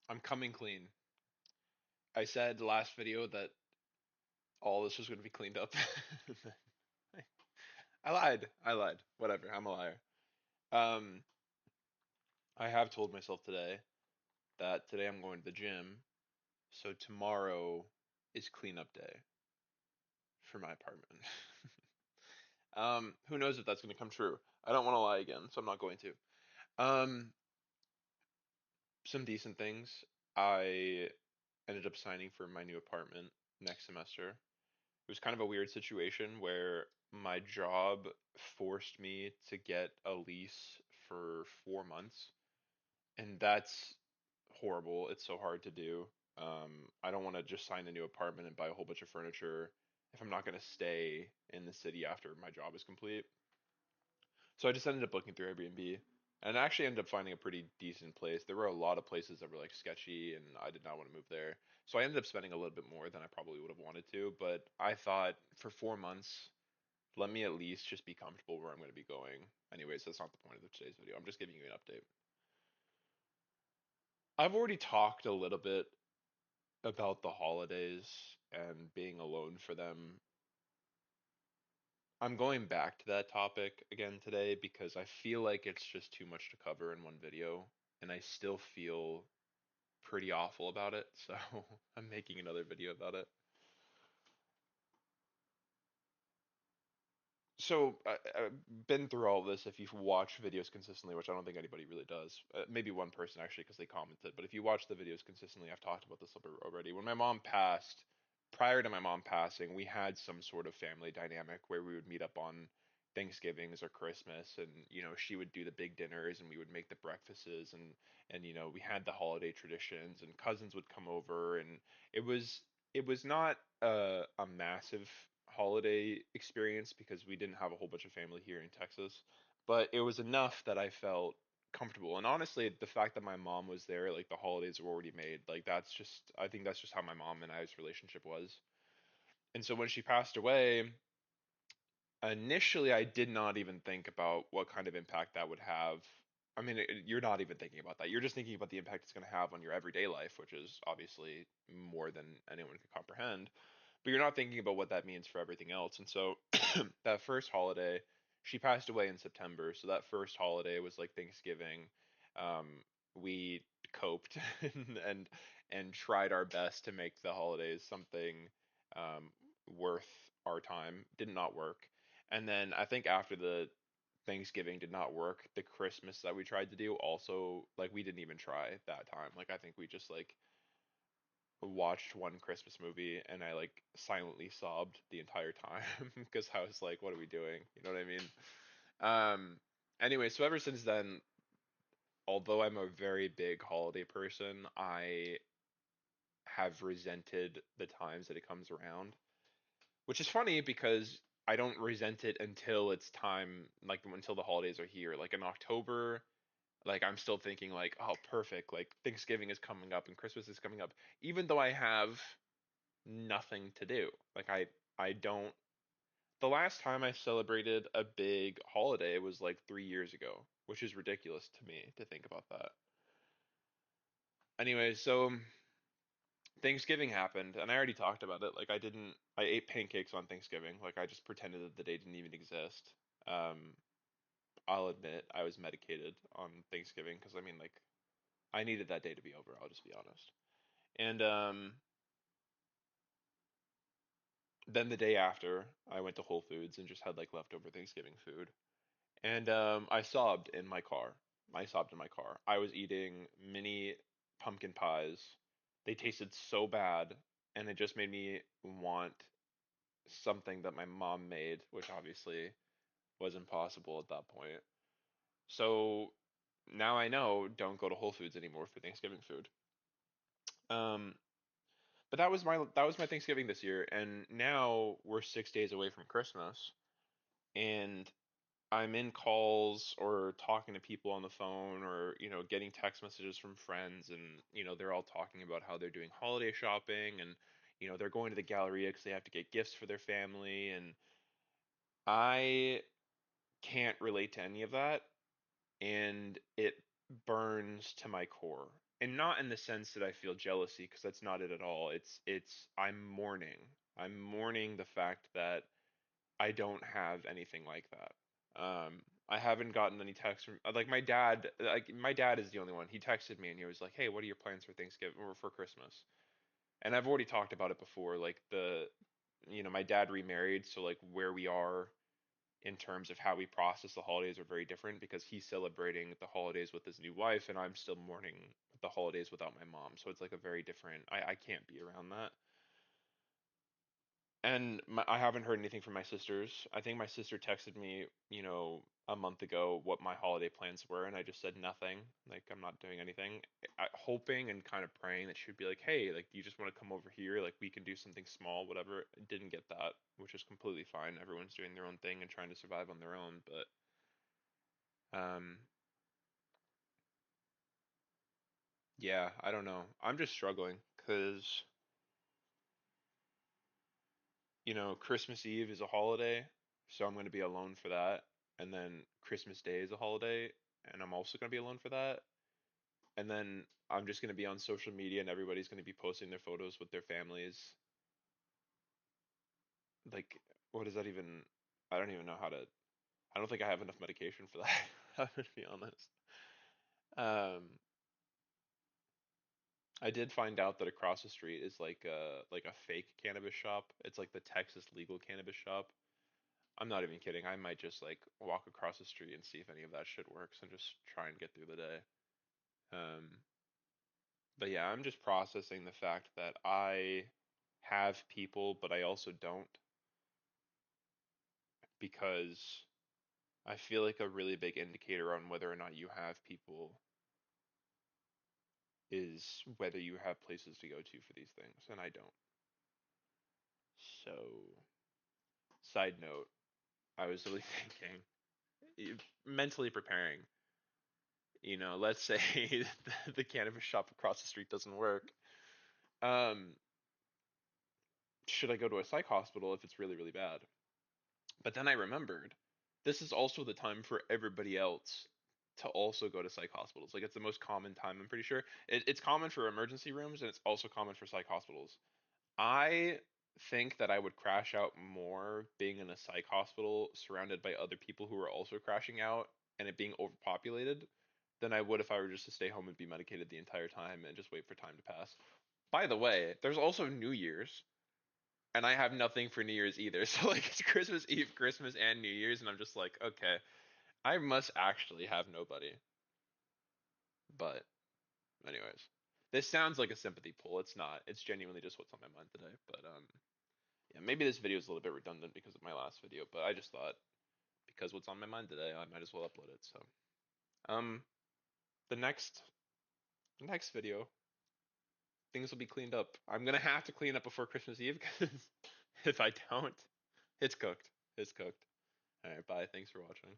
I'm coming clean. I said last video that all this was going to be cleaned up. I lied. I lied. Whatever. I'm a liar. Um, I have told myself today that today I'm going to the gym, so tomorrow is cleanup day for my apartment. Who knows if that's going to come true? I don't want to lie again, so I'm not going to. Um, some decent things. I ended up signing for my new apartment next semester. It was kind of a weird situation where my job forced me to get a lease for 4 months, and that's horrible. It's so hard to do. I don't want to just sign a new apartment and buy a whole bunch of furniture if I'm not going to stay in the city after my job is complete. So I just ended up looking through Airbnb and I actually ended up finding a pretty decent place. There were a lot of places that were like sketchy and I did not want to move there. So I ended up spending a little bit more than I probably would have wanted to, but I thought for 4 months, let me at least just be comfortable where I'm going to be going. Anyways, that's not the point of today's video. I'm just giving you an update. I've already talked a little bit about the holidays and being alone for them. I'm going back to that topic again today because I feel like it's just too much to cover in one video, and I still feel pretty awful about it, so I'm making another video about it. So I've been through all this. If you watch videos consistently, which I don't think anybody really does, maybe one person actually because they commented, but if you watch the videos consistently, I've talked about this already. When my mom passed, prior to my mom passing, we had some sort of family dynamic where we would meet up on Thanksgivings or Christmas, and she would do the big dinners, and we would make the breakfasts, and we had the holiday traditions, and cousins would come over, and it was not a massive holiday experience because we didn't have a whole bunch of family here in Texas, but it was enough that I felt comfortable. And honestly, the fact that my mom was there, like the holidays were already made, like I think that's just how my mom and I's relationship was. And so when she passed away, initially I did not even think about what kind of impact that would have. I mean, you're not even thinking about that. You're just thinking about the impact it's going to have on your everyday life, which is obviously more than anyone could comprehend. But you're not thinking about what that means for everything else. And so that first holiday, she passed away in September. So that first holiday was like Thanksgiving. We coped and tried our best to make the holidays something um, worth our time. Did not work. And then I think after the Thanksgiving did not work, the Christmas that we tried to do also, like, we didn't even try that time. Like I think we just like watched one Christmas movie and I like silently sobbed the entire time because I was like, what are we doing? You know what I mean? Um, anyway, so ever since then, although I'm a very big holiday person, I have resented the times that it comes around, which is funny because I don't resent it until it's time, like until the holidays are here. Like in October, like I'm still thinking like, oh, perfect, like Thanksgiving is coming up and Christmas is coming up, even though I have nothing to do. Like I don't the last time I celebrated a big holiday was like 3 years ago, which is ridiculous to me to think about that. Anyway, so Thanksgiving happened and I already talked about it. Like I ate pancakes on Thanksgiving. Like I just pretended that the day didn't even exist. Um, I'll admit I was medicated on Thanksgiving because I mean like I needed that day to be over, I'll just be honest. And then the day after, I went to Whole Foods and just had like leftover Thanksgiving food. And I sobbed in my car. I sobbed in my car. I was eating mini pumpkin pies. They tasted so bad, and it just made me want something that my mom made, which obviously was impossible at that point. So now I know don't go to Whole Foods anymore for Thanksgiving food. Um, but that was my Thanksgiving this year, and now we're 6 days away from Christmas, and I'm in calls or talking to people on the phone or, getting text messages from friends and, they're all talking about how they're doing holiday shopping and, they're going to the Galleria because they have to get gifts for their family. And I can't relate to any of that. And it burns to my core. and not in the sense that I feel jealousy, because that's not it at all. It's I'm mourning. I'm mourning the fact that I don't have anything like that. I haven't gotten any texts from like my dad. Like my dad is the only one. He texted me and he was like, "Hey, what are your plans for Thanksgiving or for Christmas?" And I've already talked about it before. Like my dad remarried, so like where we are in terms of how we process the holidays are very different because he's celebrating the holidays with his new wife, and I'm still mourning the holidays without my mom. So it's like a very different. I can't be around that. And I haven't heard anything from my sisters. I think my sister texted me, a month ago what my holiday plans were, and I just said nothing. Like I'm not doing anything, hoping and kind of praying that she'd be like, "Hey, like, do you just want to come over here? Like we can do something small, whatever." Didn't get that, which is completely fine. Everyone's doing their own thing and trying to survive on their own, but yeah, I don't know. I'm just struggling because Christmas Eve is a holiday, so I'm going to be alone for that. And then Christmas Day is a holiday, and I'm also going to be alone for that. And then I'm just going to be on social media, and everybody's going to be posting their photos with their families. Like, what is that even? I don't even know how to. I don't think I have enough medication for that, to be honest. Um, I did find out that across the street is like a fake cannabis shop. It's like the Texas legal cannabis shop. I'm not even kidding. I might just like walk across the street and see if any of that shit works and just try and get through the day. Um, but yeah, I'm just processing the fact that I have people, but I also don't, because I feel like a really big indicator on whether or not you have people is whether you have places to go to for these things, and I don't. So, side note, I was really thinking, mentally preparing. Let's say the cannabis shop across the street doesn't work. Um, should I go to a psych hospital if it's really, really bad? But then I remembered this is also the time for everybody else to also go to psych hospitals. Like it's the most common time, I'm pretty sure. It's common for emergency rooms and it's also common for psych hospitals. I think that I would crash out more being in a psych hospital surrounded by other people who are also crashing out and it being overpopulated than I would if I were just to stay home and be medicated the entire time and just wait for time to pass. By the way, there's also New Year's, and I have nothing for New Year's either. So like it's Christmas Eve, Christmas, and New Year's, and I'm just like, okay, I must actually have nobody. But anyways, this sounds like a sympathy pull. It's not. It's genuinely just what's on my mind today. But yeah, maybe this video is a little bit redundant because of my last video, but I just thought because what's on my mind today, I might as well upload it. So um, the next video, things will be cleaned up. I'm gonna have to clean up before Christmas Eve because if I don't, it's cooked. It's cooked. All right, bye. Thanks for watching.